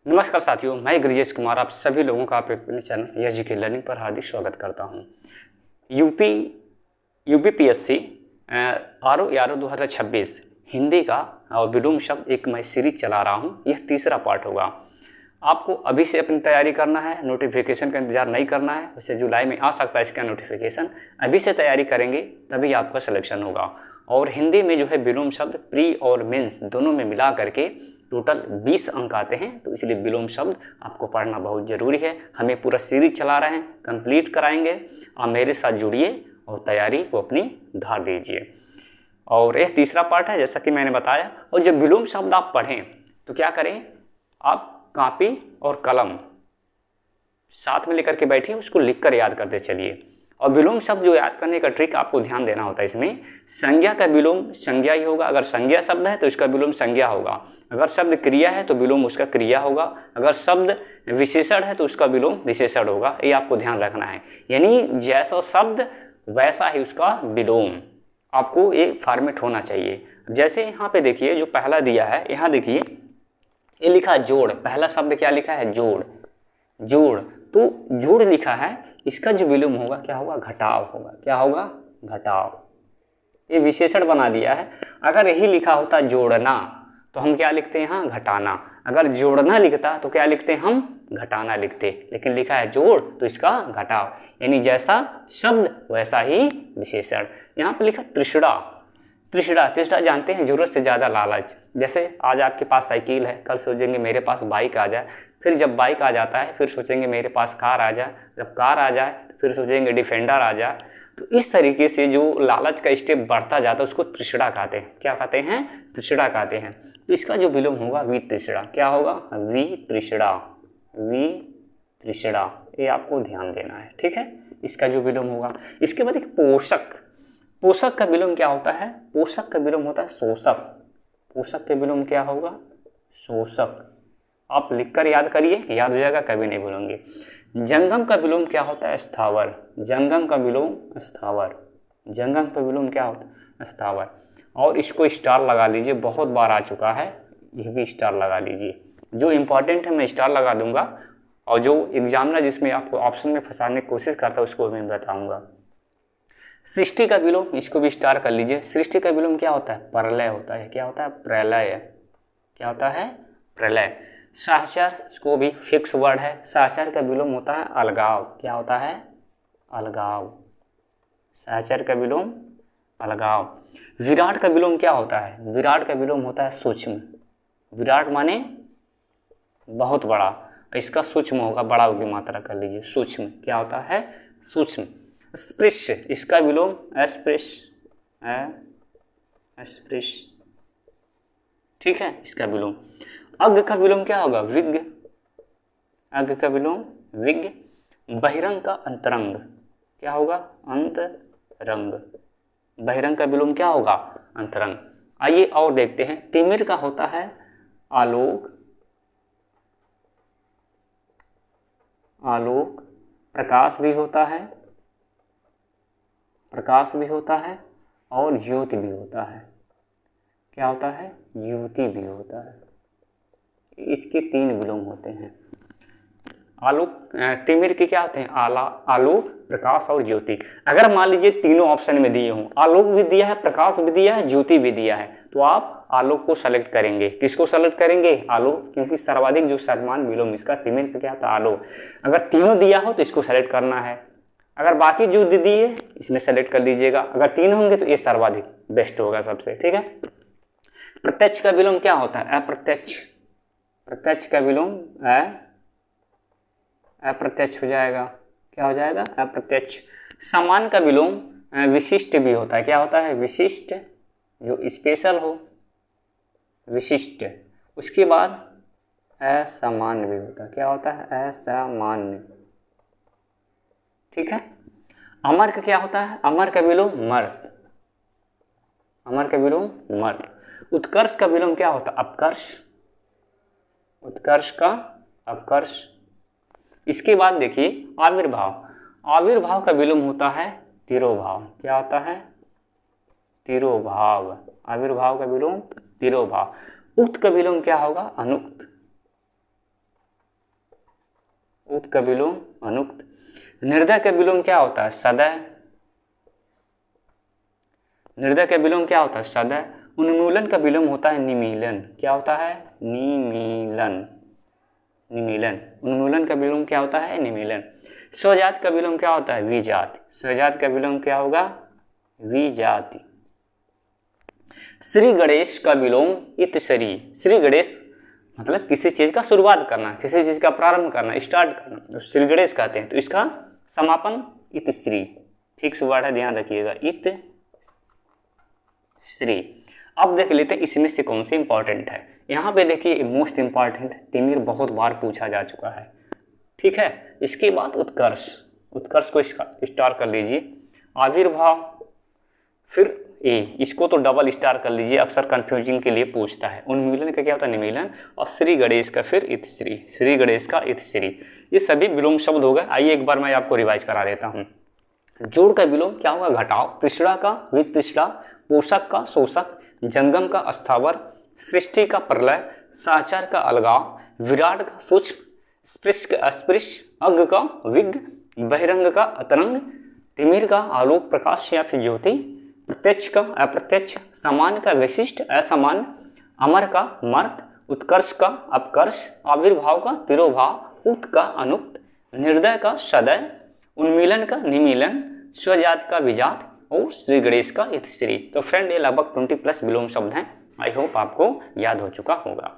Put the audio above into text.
नमस्कार साथियों, मैं गृजेश कुमार आप सभी लोगों का अपने चैनल एसजीके लर्निंग पर हार्दिक स्वागत करता हूं। यूपीपीएससी आरओ 2026 हिंदी का और विलोम शब्द एक मैं सीरीज चला रहा हूं। यह तीसरा पार्ट होगा। आपको अभी से अपनी तैयारी करना है, नोटिफिकेशन का इंतजार नहीं करना है। वैसे जुलाई में आ सकता है इसका नोटिफिकेशन। अभी से तैयारी करेंगे तभी आपका सिलेक्शन होगा। और हिंदी में जो है विलोम शब्द प्री और मीन्स दोनों में मिला करके टोटल 20 अंक आते हैं, तो इसलिए विलोम शब्द आपको पढ़ना बहुत ज़रूरी है। हमें पूरा सीरीज चला रहे हैं, कंप्लीट कराएंगे। आप मेरे साथ जुड़िए और तैयारी को अपनी धार दीजिए। और यह तीसरा पार्ट है जैसा कि मैंने बताया। और जब विलोम शब्द आप पढ़ें तो क्या करें, आप कॉपी और कलम साथ में लेकर के बैठिए, उसको लिखकर याद करते चलिए। और विलोम शब्द जो याद करने का ट्रिक आपको ध्यान देना होता है, इसमें संज्ञा का विलोम संज्ञा ही होगा। अगर संज्ञा शब्द है तो इसका विलोम संज्ञा होगा। अगर शब्द क्रिया है तो विलोम उसका क्रिया होगा। अगर शब्द विशेषण है तो उसका विलोम विशेषण होगा। ये आपको ध्यान रखना है। यानी जैसा शब्द वैसा ही उसका विलोम, आपको एक फॉर्मेट होना चाहिए। जैसे यहाँ पे देखिए जो पहला दिया है, यहाँ देखिए ये लिखा है जोड़। पहला शब्द क्या लिखा है, जोड़। जोड़ तो जोड़ लिखा है, इसका जो विलोम होगा क्या होगा, घटाव होगा। क्या होगा, घटाव। ये विशेषण बना दिया है। अगर यही लिखा होता जोड़ना तो हम क्या लिखते हैं यहाँ, घटाना। अगर जोड़ना लिखता तो क्या लिखते हैं, हम घटाना लिखते। लेकिन लिखा है जोड़ तो इसका घटाव, यानी जैसा शब्द वैसा ही विशेषण। यहाँ पे लिखा तृष्णा। तृष्णा, तृष्णा जानते हैं, जरूरत से ज़्यादा लालच। जैसे आज आपके पास साइकिल है, कल सोचेंगे मेरे पास बाइक आ जाए। फिर जब बाइक आ जाता है फिर सोचेंगे मेरे पास कार आ जाए। जब कार आ जाए फिर सोचेंगे डिफेंडर आ जाए। तो इस तरीके से जो लालच का स्टेप बढ़ता जाता है उसको तृष्णा कहते हैं। क्या कहते हैं, तृष्णा कहते हैं। तो इसका जो विलोम होगा वितृष्णा। क्या होगा, वितृष्णा। वितृष्णा, ये आपको ध्यान देना है, ठीक है। इसका जो विलोम होगा। इसके बाद एक पोषक। पोषक का विलोम क्या होता है, पोषक का विलोम होता है शोषक। पोषक का विलोम क्या होगा, शोषक। आप लिखकर याद करिए, याद हो जाएगा, कभी नहीं भूलेंगे। जंगम का विलोम क्या होता है, स्थावर। जंगम का विलोम स्थावर। जंगम का विलोम क्या होता है, स्थावर। और इसको स्टार लगा लीजिए, बहुत बार आ चुका है, यह भी स्टार लगा लीजिए। जो इंपॉर्टेंट है मैं स्टार लगा दूंगा, और जो एग्जामिनर जिसमें आपको ऑप्शन में फंसाने की कोशिश करता है उसको मैं बताऊंगा। सृष्टि का विलोम, इसको भी स्टार कर लीजिए। सृष्टि का विलोम क्या होता है, प्रलय होता है। क्या होता है, प्रलय। क्या होता है, प्रलय। सहचर, इसको भी फिक्स वर्ड है। सहचर का विलोम होता है अलगाव। क्या होता है, अलगाव। सहचर का विलोम अलगाव। विराट का विलोम क्या होता है, विराट का विलोम होता है सूक्ष्म। विराट माने बहुत बड़ा, इसका सूक्ष्म होगा, बड़ा की मात्रा कर लीजिए, सूक्ष्म। क्या होता है, सूक्ष्म। स्पृश्य, इसका विलोम अस्पृश्य। अस्पृश्य, ठीक है, इसका विलोम। अग्ग का विलोम क्या होगा, विज्ञ। अग्ग का विलोम विज्ञ। बहिरंग का अंतरंग क्या होगा, अंतरंग। बहिरंग का विलोम क्या होगा, अंतरंग। आइए और देखते हैं। तिमिर का होता है आलोक। आलोक। प्रकाश भी होता है, प्रकाश भी होता है, और ज्योति भी होता है। क्या होता है, ज्योति भी होता है। इसके 3 विलोम होते हैं। आलोक, तिमिर के क्या होते हैं, आलोक, प्रकाश और ज्योति। अगर मान लीजिए तीनों ऑप्शन में दिए हों, आलोक भी दिया है, प्रकाश भी दिया है, ज्योति भी दिया है, तो आप आलोक को सेलेक्ट करेंगे। किसको सेलेक्ट करेंगे, आलोक, क्योंकि सर्वाधिक जो समान विलोम इसका तिमिर का क्या था, आलोक। अगर तीनों दिया हो तो इसको सेलेक्ट करना है। अगर बाकी जो दिए इसमें सेलेक्ट कर लीजिएगा। अगर 3 होंगे तो ये सर्वाधिक बेस्ट होगा सबसे, ठीक है। प्रत्यक्ष का विलोम क्या होता है, अप्रत्यक्ष। प्रत्यक्ष का विलोम अप्रत्यक्ष हो जाएगा। क्या हो जाएगा, अप्रत्यक्ष। समान का विलोम विशिष्ट भी होता है। क्या होता है, विशिष्ट, जो स्पेशल हो, विशिष्ट। उसके बाद असामान्य भी होता है। क्या होता है, असामान्य, ठीक है। अमर का क्या होता है, अमर का विलोम मर्त। अमर का विलोम मर्त। उत्कर्ष का विलोम क्या होता है, अपकर्ष। उत्कर्ष का अपकर्ष। इसके बाद देखिए आविर्भाव। आविर्भाव का विलोम होता है तिरोभाव। क्या होता है, तिरोभाव। आविर्भाव का विलोम तिरोभाव। उक्त का विलोम क्या होगा, अनुक्त। उत का विलोम अनुक्त। निर्दय का विलोम क्या होता है? सदय। निर्दय का विलोम क्या होता है? सदय। उन्मूलन का विलोम होता है निमीलन। क्या होता है? निमीलन। निमीलन। उन्मूलन का विलोम क्या होता है? निमीलन। स्वजात का विलोम क्या होता है? विजाति। स्वजात का विलोम क्या होगा? विजाति। श्री गणेश का विलोम इतश्री। श्री गणेश मतलब किसी चीज का शुरुआत करना, किसी चीज का प्रारंभ करना, स्टार्ट करना, तो श्री गणेश कहते हैं। तो इसका समापन इतश्री। फिक्स वर्ड है, ध्यान रखिएगा, इत श्री। अब देख लेते हैं इसमें से कौन सी इंपॉर्टेंट है। यहाँ पे देखिए मोस्ट इंपॉर्टेंट तिमिर बहुत बार पूछा जा चुका है, ठीक है। इसके बाद उत्कर्ष। उत्कर्ष को इसका स्टार कर लीजिए। आविर्भाव, फिर ए, इसको तो डबल स्टार कर लीजिए, अक्सर कंफ्यूजिंग के लिए पूछता है। उन्मूलन का क्या होता है? निमीलन। और श्री गणेश का फिर इतश्री। श्री गणेश का इतश्री। ये सभी विलोम शब्द हो गए। आइए एक बार मैं आपको रिवाइज करा देता हूँ। जोड़ का विलोम क्या होगा? घटाव। तृष्णा का वितृष्णा। पोषक का शोषक। जंगम का अस्थावर। सृष्टि का प्रलय। साचार का अलगाव। विराट का सूक्ष्म। स्पृश का अस्पृश्य। अग्ग का विघ्न। बहिरंग का अतरंग। तिमिर का आलोक प्रकाश या फिर ज्योति। प्रत्यक्ष का अप्रत्यक्ष। सामान्य का विशिष्ट असामान्य। अमर का मर्त। उत्कर्ष का अपकर्ष। आविर्भाव का तिरोभाव। उत का अनुक्त। निर्दय का सदय। उन्मीलन का निमीलन। स्वजात का विजात और श्री गणेश का इतश्री। तो फ्रेंड ये लगभग 20+ विलोम शब्द हैं। आई होप आपको याद हो चुका होगा।